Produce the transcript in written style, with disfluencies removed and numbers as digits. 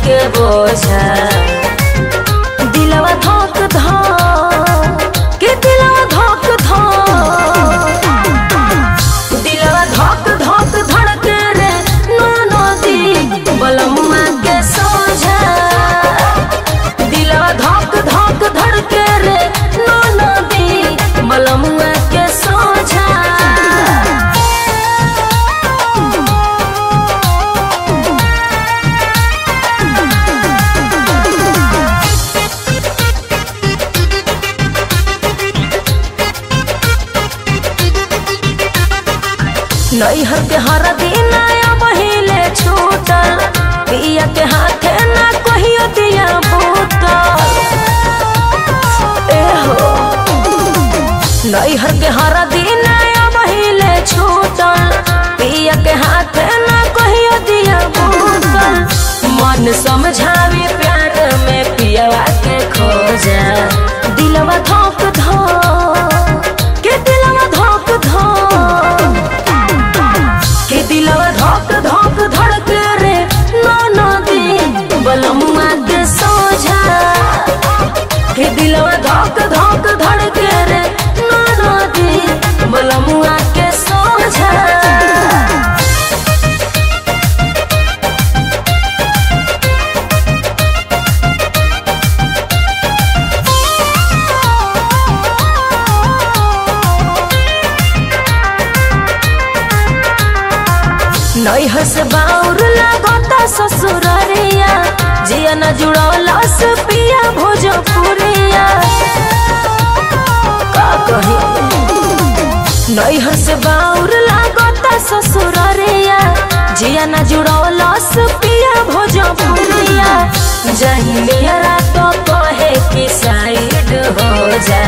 के बोझा दिलवा धोक धोक के दिलवा धोक धोक दिलवा धोक धोक धड़के रे नदी बलमुआ के सोझा दिलवा धोक धोक धड़के रे नदी बलमुआ के सोझा। नैहर के हर दिन बहिले छूटल पिया के हाथे ना कहियो दिया बूतल एहो नैहर के हर दिन बहिले छूटल पिया के हाथे ना कहियो दिया बूतल मन समझावे प्यार में पियावा के खोजा दिलवा धोक धोक के दिलवा धोक धोक के दिलवा धोक धोक धड़के रे नदी बलमुआ के सोझा के दिलवा धोक धोक धड़के रे नदी बलमुआ के सोझा। नैहर से बाउर लागता ससुररिया जिया न जुड़ौलस पिया भोजपुरिया का कही नैहर से बाउर लागता ससुररिया जिया न जुड़ौलस पिया भोजपुरिया जहिया तो कहे कि साइड हो जा